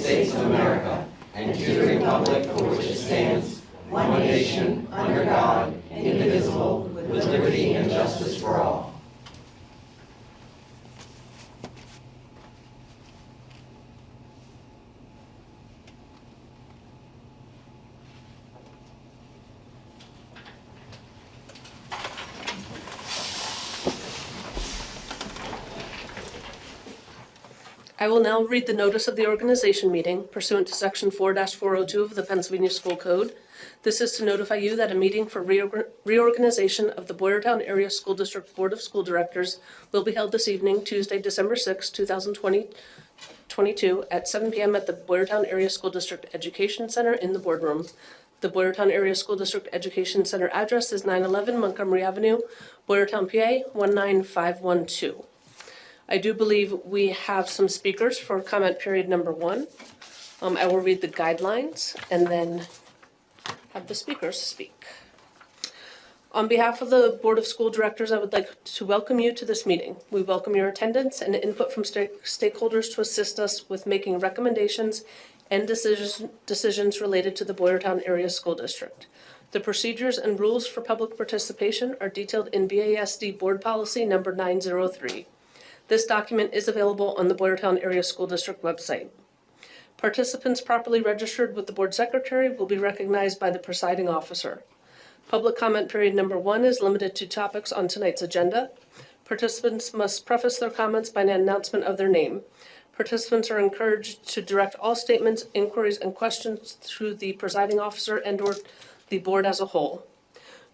States of America and to the republic for which it stands, one nation, under God, indivisible, with liberty and justice for all. I will now read the notice of the organization meeting pursuant to Section 4-402 of the Pennsylvania School Code. This is to notify you that a meeting for reorganization of the Boyertown Area School District Board of School Directors will be held this evening, Tuesday, December 6, 2022, at 7 p.m. at the Boyertown Area School District Education Center in the boardroom. The Boyertown Area School District Education Center address is 911 Montgomery Avenue, Boyertown, PA 19512. I do believe we have some speakers for comment period number 1. I will read the guidelines and then have the speakers speak. On behalf of the Board of School Directors, I would like to welcome you to this meeting. We welcome your attendance and input from stakeholders to assist us with making recommendations and decisions related to the Boyertown Area School District. The procedures and rules for public participation are detailed in BASD Board Policy number 903. This document is available on the Boyertown Area School District website. Participants properly registered with the Board Secretary will be recognized by the presiding officer. Public comment period number 1 is limited to topics on tonight's agenda. Participants must preface their comments by an announcement of their name. Participants are encouraged to direct all statements, inquiries, and questions through the presiding officer and/or the board as a whole.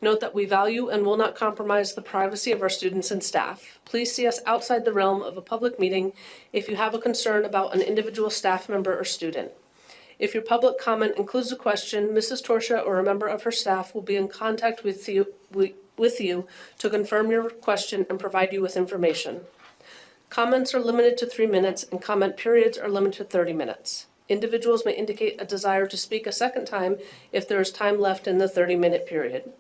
Note that we value and will not compromise the privacy of our students and staff. Please see us outside the realm of a public meeting if you have a concern about an individual staff member or student. If your public comment includes a question, Mrs. Torsha or a member of her staff will be in contact with you to confirm your question and provide you with information. Comments are limited to 3 minutes and comment periods are limited to 30 minutes. Individuals may indicate a desire to speak a second time if there is time left in the 30-minute period.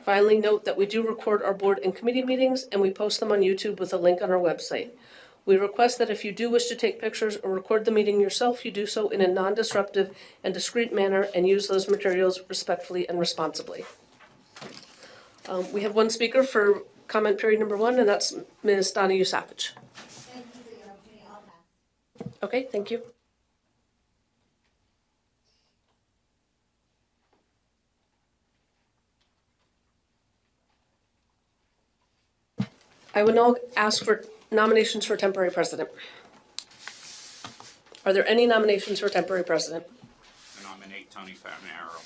Finally, note that we do record our board and committee meetings and we post them on YouTube with a link on our website. We request that if you do wish to take pictures or record the meeting yourself, you do so in a non-disruptive and discreet manner and use those materials respectfully and responsibly. We have one speaker for comment period number 1, and that's Ms. Donahue Savage. Thank you for the opportunity. I'll pass. Okay, thank you. I would now ask for nominations for temporary president. Are there any nominations for temporary president? I nominate Tony Farinaro.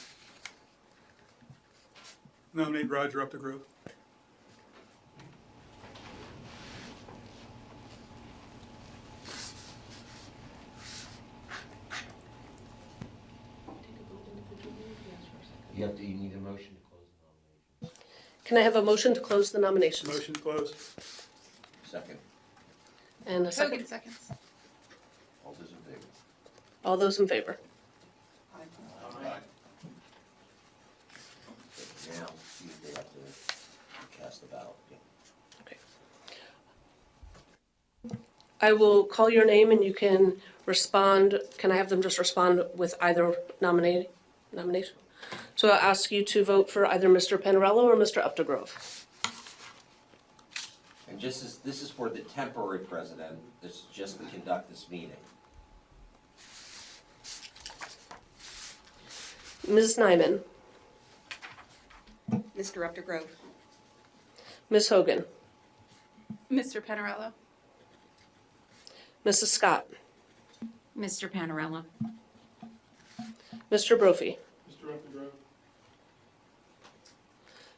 Nominate Roger Updegrove. You need a motion to close the nominations. Can I have a motion to close the nominations? Motion to close. Second. And a second. Hogan seconds. All those in favor? All those in favor? Aye. Now, they have to cast the ballot. Okay. I will call your name and you can respond. Can I have them just respond with either nomination? So I'll ask you to vote for either Mr. Panarello or Mr. Updegrove. And this is for the temporary president. This is just to conduct this meeting. Ms. Nyman, Mr. Updegrove. Ms. Hogan, Mr. Panarello. Mrs. Scott, Mr. Panarello. Mr. Brophy, Mr. Updegrove.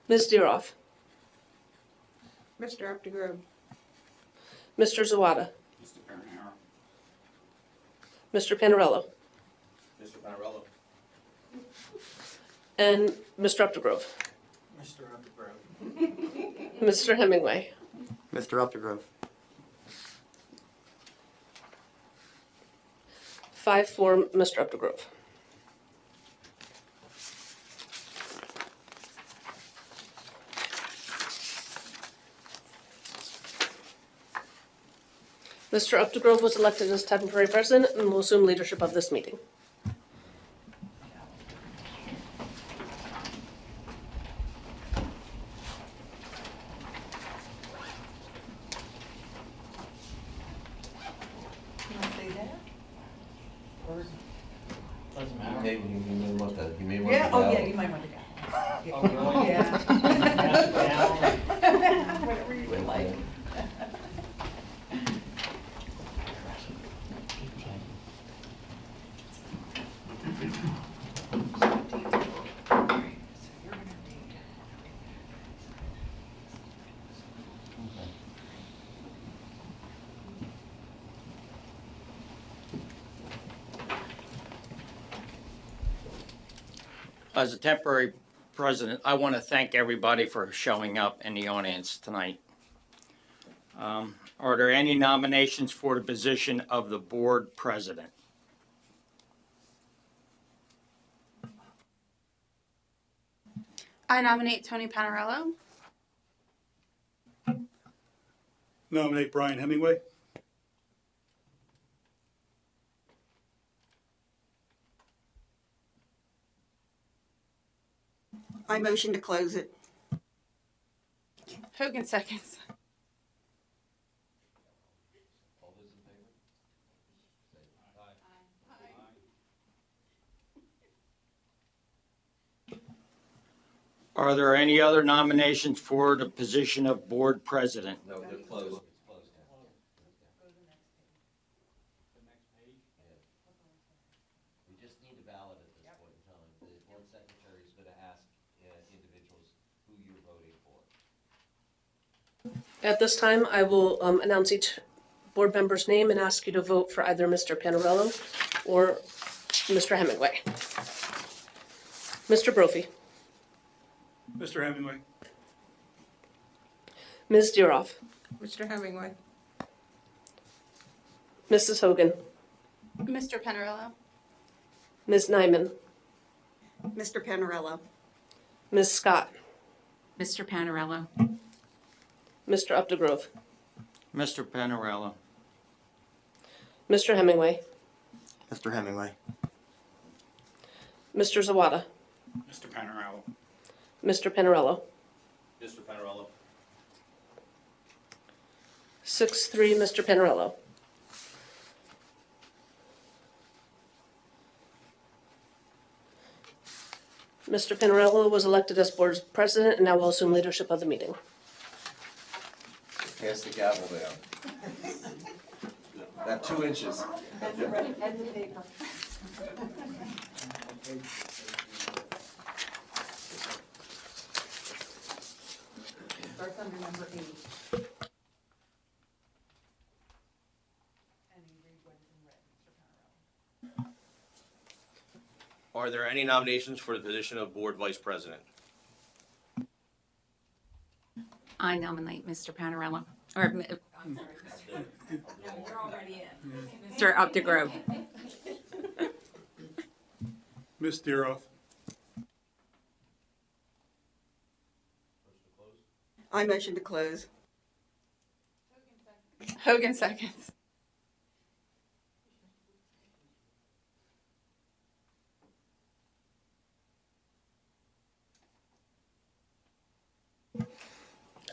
Ms. Deeroff, Mr. Updegrove. Mr. Zawada, Mr. Farinaro. Mr. Panarello, Mr. Panarello. and Mr. Updegrove. Mr. Updegrove. Mr. Hemingway. Mr. Updegrove. 5-4, Mr. Updegrove. Mr. Updegrove was elected as temporary president and will assume leadership of this meeting. You may want to, you may want to. Yeah, oh yeah, you might want to go. Oh, really? Yeah. Pass it down. Whatever you would like. As a temporary president, I want to thank everybody for showing up in the audience tonight. Are there any nominations for the position of the board president? I nominate Tony Panarello. Nominate Brian Hemingway. I motion to close it. Hogan seconds. Are there any other nominations for the position of board president? No, they're closed. We just need a ballot at this point in time. The board secretary is going to ask individuals who you're voting for. At this time, I will announce each board member's name and ask you to vote for either Mr. Panarello or Mr. Hemingway. Mr. Brophy. Mr. Hemingway. Ms. Deeroff. Mr. Hemingway. Mrs. Hogan. Mr. Panarello. Ms. Nyman. Mr. Panarello. Ms. Scott. Mr. Panarello. Mr. Updegrove. Mr. Panarello. Mr. Hemingway. Mr. Hemingway. Mr. Zawada. Mr. Panarello. Mr. Panarello. Mr. Panarello. 6-3, Mr. Panarello. Mr. Panarello was elected as board president and now will assume leadership of the meeting. Pass the gavel down. About 2 inches. Starts under number 8. Are there any nominations for the position of board vice president? I nominate Mr. Panarello. Or, Mr. Updegrove. Ms. Deeroff. I motion to close. Hogan seconds.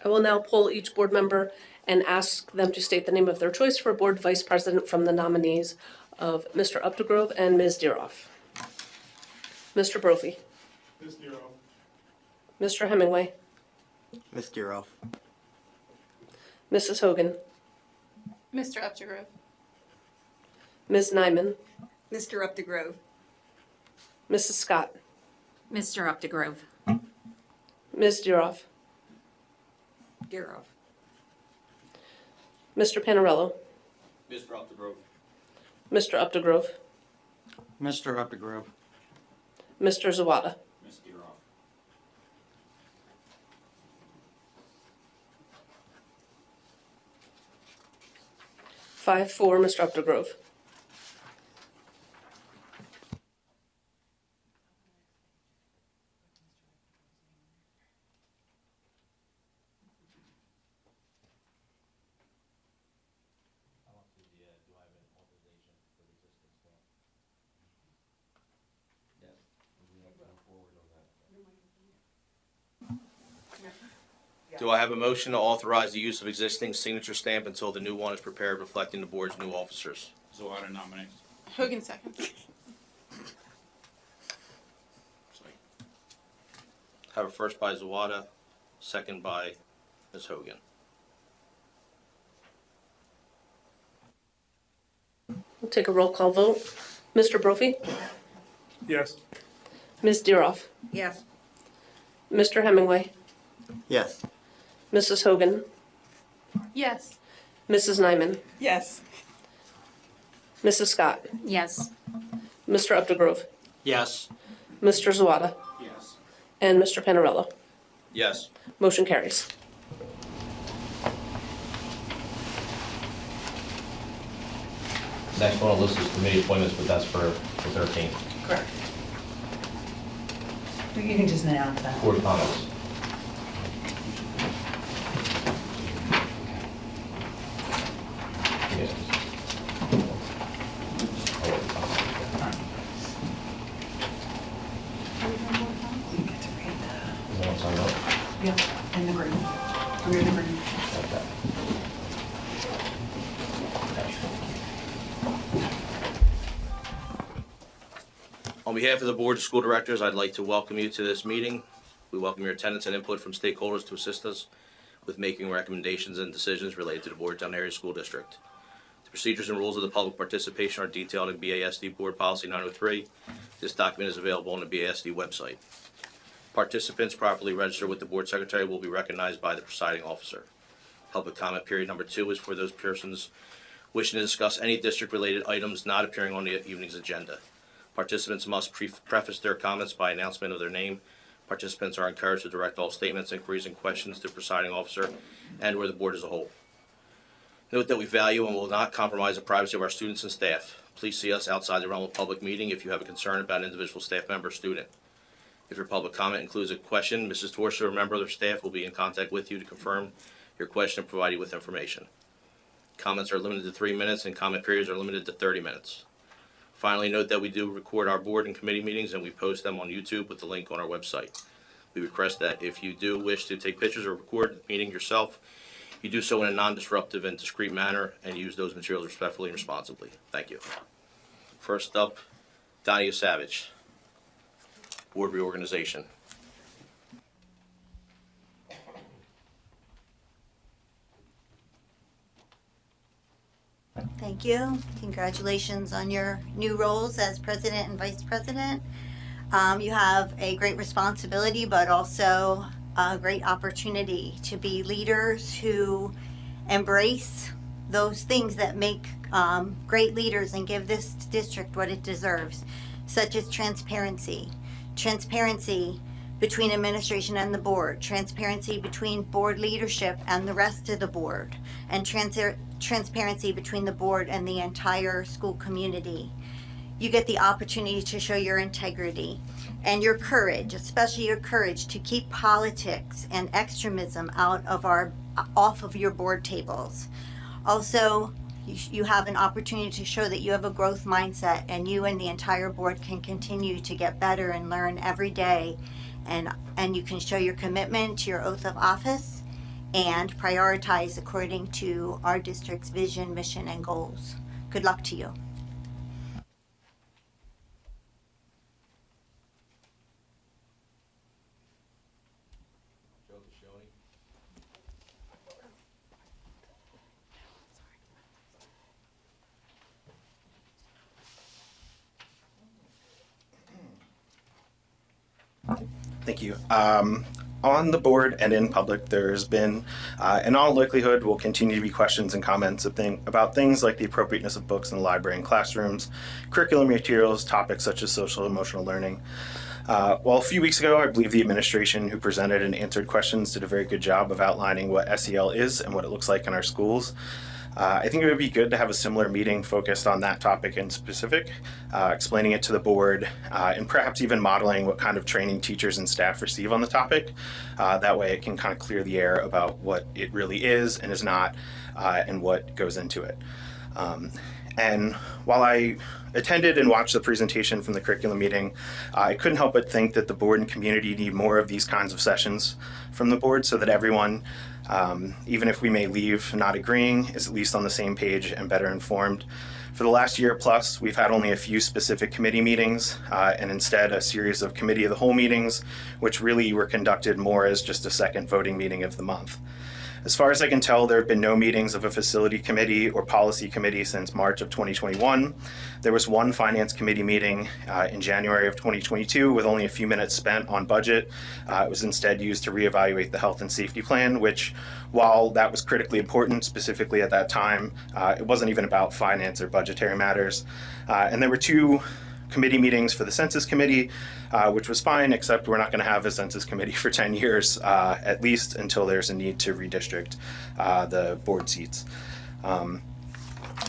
I will now poll each board member and ask them to state the name of their choice for board vice president from the nominees of Mr. Updegrove and Ms. Deeroff. Mr. Brophy. Ms. Deeroff. Mr. Hemingway. Ms. Deeroff. Mrs. Hogan. Mr. Updegrove. Ms. Nyman. Mr. Updegrove. Mrs. Scott. Mr. Updegrove. Ms. Deeroff. Deeroff. Mr. Panarello. Mr. Updegrove. Mr. Updegrove. Mr. Updegrove. Mr. Zawada. Ms. Deeroff. Five, 4, Mr. Updegrove. Do I have a motion to authorize the use of existing signature stamp until the new one is prepared reflecting the board's new officers? Zawada nominates. Hogan seconds. Have a first by Zawada, second by Ms. Hogan. We'll take a roll call vote. Mr. Brophy? Yes. Ms. Deeroff? Yes. Mr. Hemingway? Yes. Mrs. Hogan? Yes. Mrs. Nyman? Yes. Mrs. Scott? Yes. Mr. Updegrove? Yes. Mr. Zawada? Yes. And Mr. Panarello? Yes. Motion carries. Next one on the list is committee appointments, but that's for the 13th. Correct. You can just announce that. Board comments. You get to read the, Is that what's on that? yeah, in the green. Under the green. Okay. On behalf of the Board of School Directors, I'd like to welcome you to this meeting. We welcome your attendance and input from stakeholders to assist us with making recommendations and decisions related to the Boyertown Area School District. The procedures and rules of the public participation are detailed in BASD Board Policy 903. This document is available on the BASD website. Participants properly registered with the Board Secretary will be recognized by the presiding officer. Public comment period number 2 is for those persons wishing to discuss any district-related items not appearing on the evening's agenda. Participants must preface their comments by announcement of their name. Participants are encouraged to direct all statements, inquiries, and questions to the presiding officer and/or the board as a whole. Note that we value and will not compromise the privacy of our students and staff. Please see us outside the realm of public meeting if you have a concern about an individual staff member or student. If your public comment includes a question, Mrs. Torsa or a member of their staff will be in contact with you to confirm your question and provide you with information. Comments are limited to 3 minutes and comment periods are limited to 30 minutes. Finally, note that we do record our board and committee meetings and we post them on YouTube with the link on our website. We request that if you do wish to take pictures or record the meeting yourself, you do so in a non-disruptive and discreet manner and use those materials respectfully and responsibly. Thank you. First up, Donnie Savage, Board Reorganization. Thank you. Congratulations on your new roles as president and vice president. You have a great responsibility, but also a great opportunity to be leaders who embrace those things that make great leaders and give this district what it deserves, such as transparency. Transparency between administration and the board, transparency between board leadership and the rest of the board, and transparency between the board and the entire school community. You get the opportunity to show your integrity and your courage, especially your courage to keep politics and extremism off of your board tables. Also, you have an opportunity to show that you have a growth mindset and you and the entire board can continue to get better and learn every day, and you can show your commitment to your oath of office and prioritize according to our district's vision, mission, and goals. Good luck to you. Thank you. On the board and in public, there's been, in all likelihood, will continue to be questions and comments about things like the appropriateness of books in the library and classrooms, curriculum materials, topics such as social and emotional learning. Well, a few weeks ago, I believe the administration who presented and answered questions did a very good job of outlining what SEL is and what it looks like in our schools. I think it would be good to have a similar meeting focused on that topic in specific, explaining it to the board, and perhaps even modeling what kind of training teachers and staff receive on the topic. That way it can kind of clear the air about what it really is and is not, and what goes into it. And while I attended and watched the presentation from the curriculum meeting, I couldn't help but think that the board and community need more of these kinds of sessions from the board so that everyone, even if we may leave not agreeing, is at least on the same page and better informed. For the last year plus, we've had only a few specific committee meetings and instead a series of committee of the whole meetings, which really were conducted more as just a second voting meeting of the month. As far as I can tell, there have been no meetings of a facility committee or policy committee since March of 2021. There was one finance committee meeting in January of 2022 with only a few minutes spent on budget. It was instead used to reevaluate the health and safety plan, which, while that was critically important, specifically at that time, it wasn't even about finance or budgetary matters. And there were two committee meetings for the Census Committee, which was fine, except we're not going to have a Census Committee for 10 years, at least until there's a need to redistrict the board seats. I'm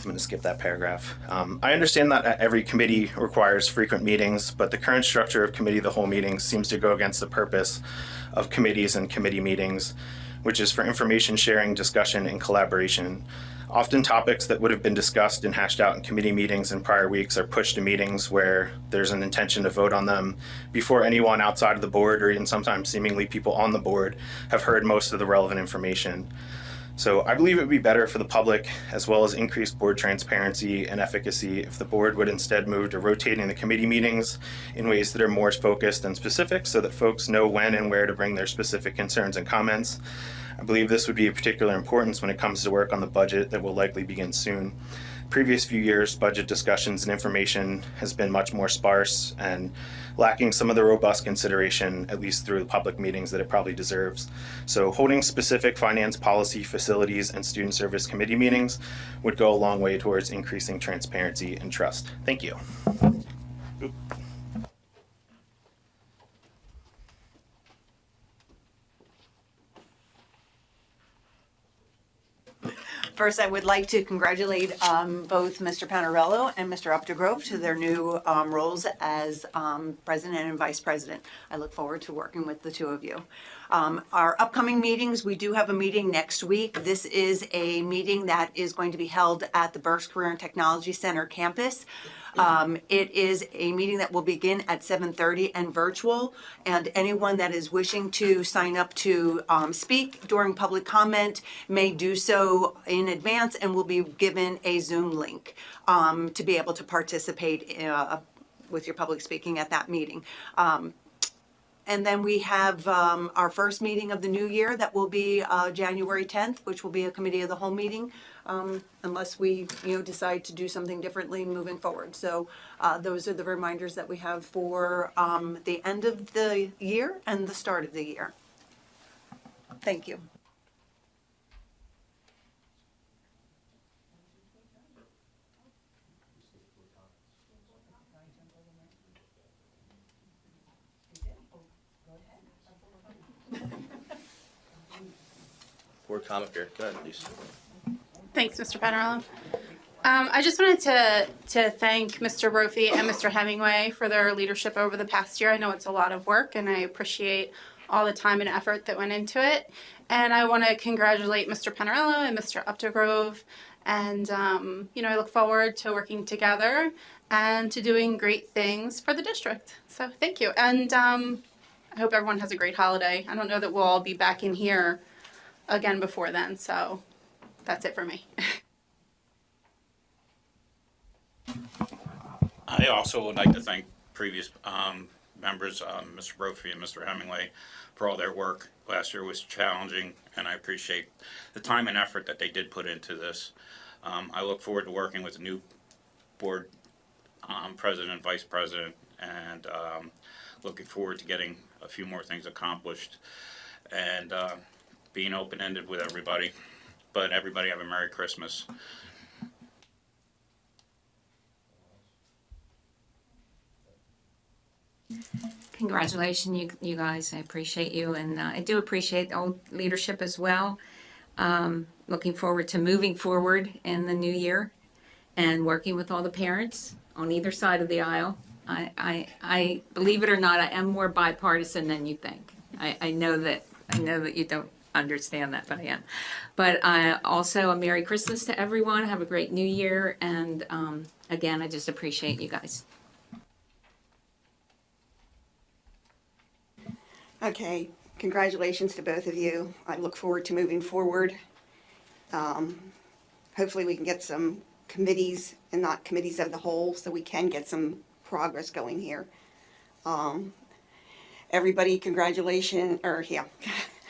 going to skip that paragraph. I understand that every committee requires frequent meetings, but the current structure of committee of the whole meetings seems to go against the purpose of committees and committee meetings, which is for information sharing, discussion, and collaboration. Often topics that would have been discussed and hashed out in committee meetings in prior weeks are pushed to meetings where there's an intention to vote on them before anyone outside of the board, or even sometimes seemingly people on the board, have heard most of the relevant information. So I believe it would be better for the public, as well as increased board transparency and efficacy, if the board would instead move to rotating the committee meetings in ways that are more focused and specific so that folks know when and where to bring their specific concerns and comments. I believe this would be of particular importance when it comes to work on the budget that will likely begin soon. Previous few years, budget discussions and information has been much more sparse and lacking some of the robust consideration, at least through the public meetings, that it probably deserves. So holding specific finance, policy, facilities, and student service committee meetings would go a long way towards increasing transparency and trust. Thank you. First, I would like to congratulate both Mr. Panarello and Mr. Updegrove to their new roles as president and vice president. I look forward to working with the two of you. Our upcoming meetings, we do have a meeting next week. This is a meeting that is going to be held at the Berks Career and Technology Center campus. It is a meeting that will begin at 7:30 and virtual, and anyone that is wishing to sign up to speak during public comment may do so in advance and will be given a Zoom link to be able to participate with your public speaking at that meeting. And then we have our first meeting of the new year that will be January 10th, which will be a committee of the whole meeting, unless we decide to do something differently moving forward. So those are the reminders that we have for the end of the year and the start of the year. Thank you. Board comment period. Go ahead, please. Thanks, Mr. Panarello. I just wanted to thank Mr. Brophy and Mr. Hemingway for their leadership over the past year. I know it's a lot of work, and I appreciate all the time and effort that went into it. And I want to congratulate Mr. Panarello and Mr. Updegrove. And, I look forward to working together and to doing great things for the district. So thank you. And I hope everyone has a great holiday. I don't know that we'll all be back in here again before then. So that's it for me. I also would like to thank previous members, Mr. Brophy and Mr. Hemingway, for all their work. Last year was challenging, and I appreciate the time and effort that they did put into this. I look forward to working with the new board president, vice president, and looking forward to getting a few more things accomplished and being open-ended with everybody. But everybody have a Merry Christmas. Congratulations, you guys. I appreciate you, and I do appreciate all leadership as well. Looking forward to moving forward in the new year and working with all the parents on either side of the aisle. I believe it or not, I am more bipartisan than you think. I know that you don't understand that, but I am. But also a Merry Christmas to everyone. Have a great New Year. And again, I just appreciate you guys. Okay, congratulations to both of you. I look forward to moving forward. Hopefully we can get some committees and not committees of the whole, so we can get some progress going here. Everybody, congratulations,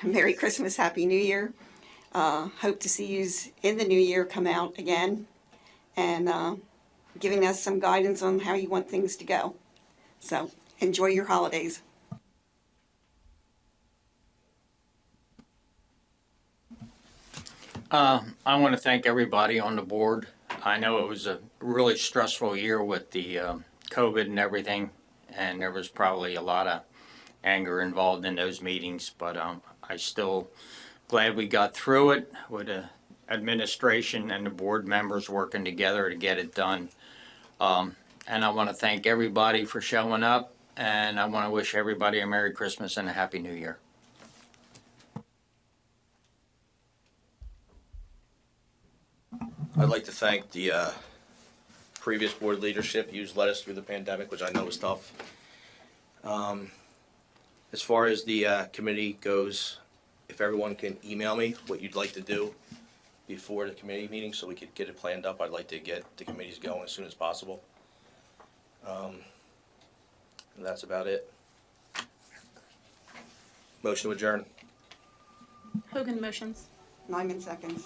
Merry Christmas, Happy New Year. Hope to see you in the new year come out again and giving us some guidance on how you want things to go. So enjoy your holidays. I want to thank everybody on the board. I know it was a really stressful year with the COVID and everything, and there was probably a lot of anger involved in those meetings, but I still glad we got through it with the administration and the board members working together to get it done. And I want to thank everybody for showing up, and I want to wish everybody a Merry Christmas and a Happy New Year. I'd like to thank the previous board leadership who's led us through the pandemic, which I know was tough. As far as the committee goes, if everyone can email me what you'd like to do before the committee meeting so we could get it planned up, I'd like to get the committees going as soon as possible. And that's about it. Motion to adjourn. Hogan motions. Lyman seconds.